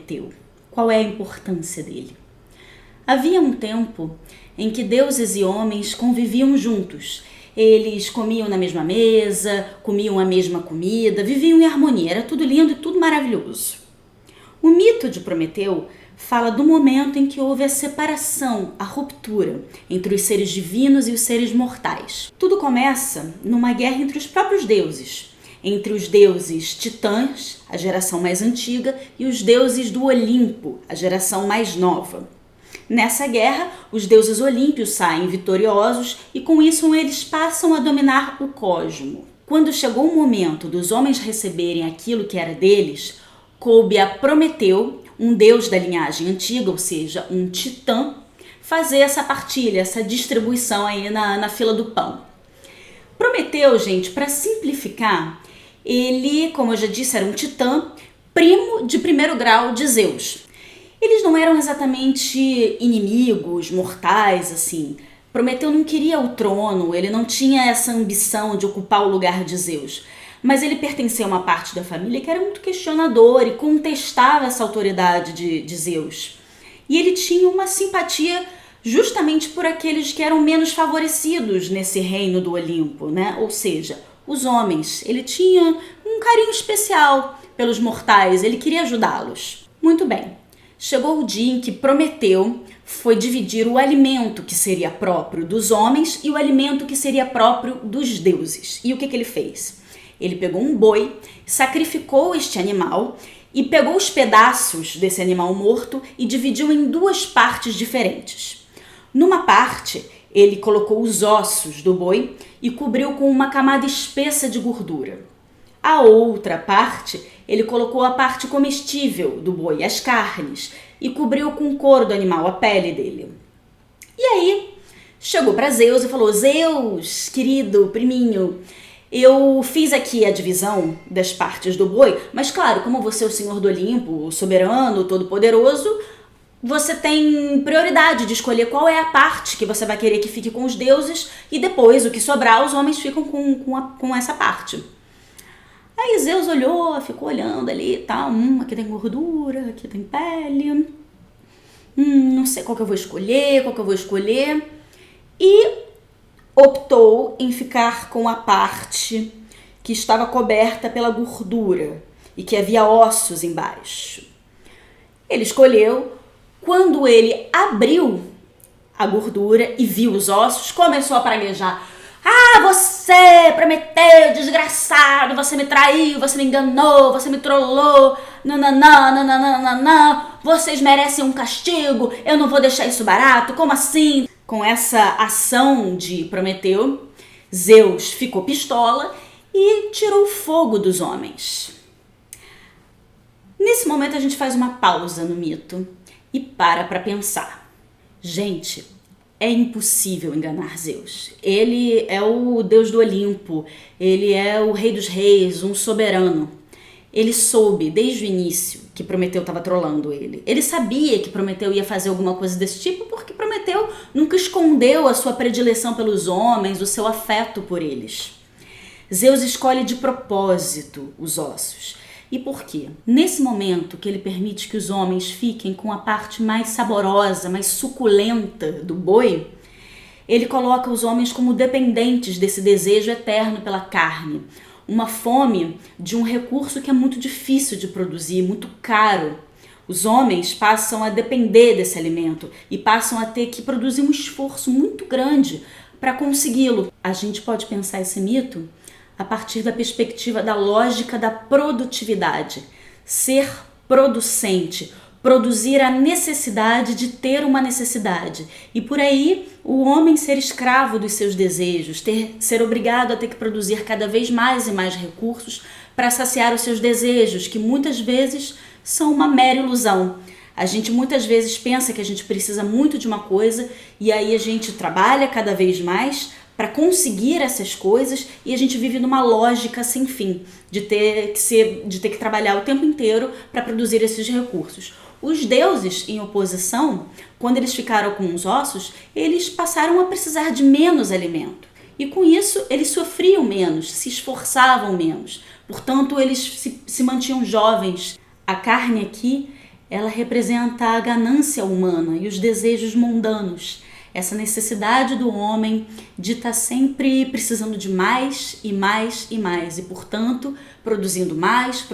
Prometeu? Qual é a importância dele? Havia um tempo em que deuses e homens conviviam juntos. Eles comiam na mesma mesa, comiam a mesma comida, viviam em harmonia, era tudo lindo e tudo maravilhoso. O mito de Prometeu fala do momento em que houve a separação, a ruptura entre os seres divinos e os seres mortais. Tudo começa numa guerra entre os próprios deuses, entre os deuses titãs, a geração mais antiga, e os deuses do Olimpo, a geração mais nova. Nessa guerra, os deuses olímpios saem vitoriosos e com isso eles passam a dominar o cosmo. Quando chegou o momento dos homens receberem aquilo que era deles, coube a Prometeu, um deus da linhagem antiga, ou seja, um titã, fazer essa partilha, essa distribuição aí na fila do pão. Prometeu, gente, para simplificar, ele, como eu já disse, era um titã, primo de primeiro grau de Zeus. Eles não eram exatamente inimigos, mortais, assim. Prometeu não queria o trono, ele não tinha essa ambição de ocupar o lugar de Zeus. Mas ele pertencia a uma parte da família que era muito questionador e contestava essa autoridade de Zeus. E ele tinha uma simpatia justamente por aqueles que eram menos favorecidos nesse reino do Olimpo, né? Ou seja, os homens. Ele tinha um carinho especial pelos mortais, ele queria ajudá-los. Muito bem, chegou o dia em que Prometeu foi dividir o alimento que seria próprio dos homens e o alimento que seria próprio dos deuses. E o que ele fez? Ele pegou um boi, sacrificou este animal e pegou os pedaços desse animal morto e dividiu em duas partes diferentes. Numa parte, ele colocou os ossos do boi e cobriu com uma camada espessa de gordura. A outra parte, ele colocou a parte comestível do boi, as carnes, e cobriu com o couro do animal, a pele dele. E aí, chegou para Zeus e falou: Zeus, querido, priminho, eu fiz aqui a divisão das partes do boi, mas claro, como você é o senhor do Olimpo, o soberano, o todo-poderoso, você tem prioridade de escolher qual é a parte que você vai querer que fique com os deuses e depois, o que sobrar, os homens ficam com essa parte. Aí Zeus olhou, ficou olhando ali e tal, aqui tem gordura, aqui tem pele, não sei qual que eu vou escolher, e optou em ficar com a parte que estava coberta pela gordura e que havia ossos embaixo. Ele escolheu. Quando ele abriu a gordura e viu os ossos, começou a praguejar. Ah, você, Prometeu, desgraçado, você me traiu, você me enganou, você me trollou, nananã, vocês merecem um castigo, eu não vou deixar isso barato, como assim? Com essa ação de Prometeu, Zeus ficou pistola e tirou o fogo dos homens. Nesse momento a gente faz uma pausa no mito e para pensar. Gente, é impossível enganar Zeus. Ele é o deus do Olimpo, ele é o rei dos reis, um soberano. Ele soube desde o início que Prometeu estava trolando ele. Ele sabia que Prometeu ia fazer alguma coisa desse tipo porque Prometeu nunca escondeu a sua predileção pelos homens, o seu afeto por eles. Zeus escolhe de propósito os ossos. E por quê? Nesse momento que ele permite que os homens fiquem com a parte mais saborosa, mais suculenta do boi, ele coloca os homens como dependentes desse desejo eterno pela carne. Uma fome de um recurso que é muito difícil de produzir, muito caro. Os homens passam a depender desse alimento e passam a ter que produzir um esforço muito grande para consegui-lo. A gente pode pensar esse mito a partir da perspectiva da lógica da produtividade. Ser producente, produzir a necessidade de ter uma necessidade. E por aí, o homem ser escravo dos seus desejos, ser obrigado a ter que produzir cada vez mais e mais recursos para saciar os seus desejos, que muitas vezes são uma mera ilusão. A gente muitas vezes pensa que a gente precisa muito de uma coisa e aí a gente trabalha cada vez mais para conseguir essas coisas e a gente vive numa lógica sem fim de ter que trabalhar o tempo inteiro para produzir esses recursos. Os deuses, em oposição, quando eles ficaram com os ossos, eles passaram a precisar de menos alimento. E com isso, eles sofriam menos, se esforçavam menos. Portanto, eles se mantinham jovens. A carne aqui ela representa a ganância humana e os desejos mundanos. Essa necessidade do homem de estar sempre precisando de mais e mais e mais. E, portanto, produzindo mais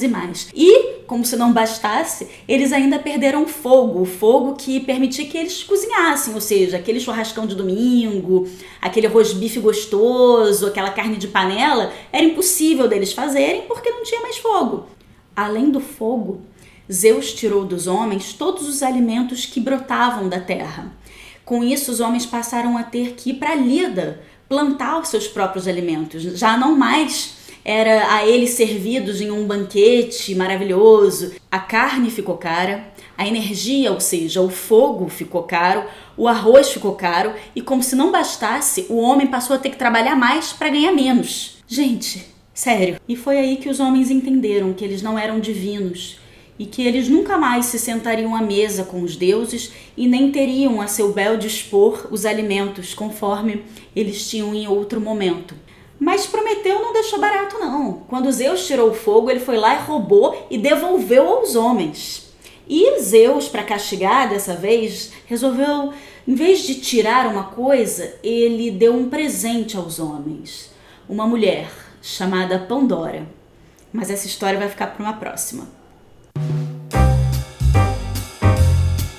e mais. E, como se não bastasse, eles ainda perderam o fogo que permitia que eles cozinhassem. Ou seja, aquele churrascão de domingo, aquele arroz-bife gostoso, aquela carne de panela, era impossível deles fazerem porque não tinha mais fogo. Além do fogo, Zeus tirou dos homens todos os alimentos que brotavam da terra. Com isso, os homens passaram a ter que ir para a lida, plantar os seus próprios alimentos. Já não mais era a eles servidos em um banquete maravilhoso. A carne ficou cara, a energia, ou seja, o fogo ficou caro, o arroz ficou caro e, como se não bastasse, o homem passou a ter que trabalhar mais para ganhar menos. Gente, sério. E foi aí que os homens entenderam que eles não eram divinos e que eles nunca mais se sentariam à mesa com os deuses e nem teriam a seu bel dispor os alimentos conforme eles tinham em outro momento. Mas Prometeu não deixou barato não. Quando Zeus tirou o fogo, ele foi lá e roubou e devolveu aos homens. E Zeus, para castigar dessa vez, resolveu, em vez de tirar uma coisa, ele deu um presente aos homens. Uma mulher chamada Pandora. Mas essa história vai ficar para uma próxima.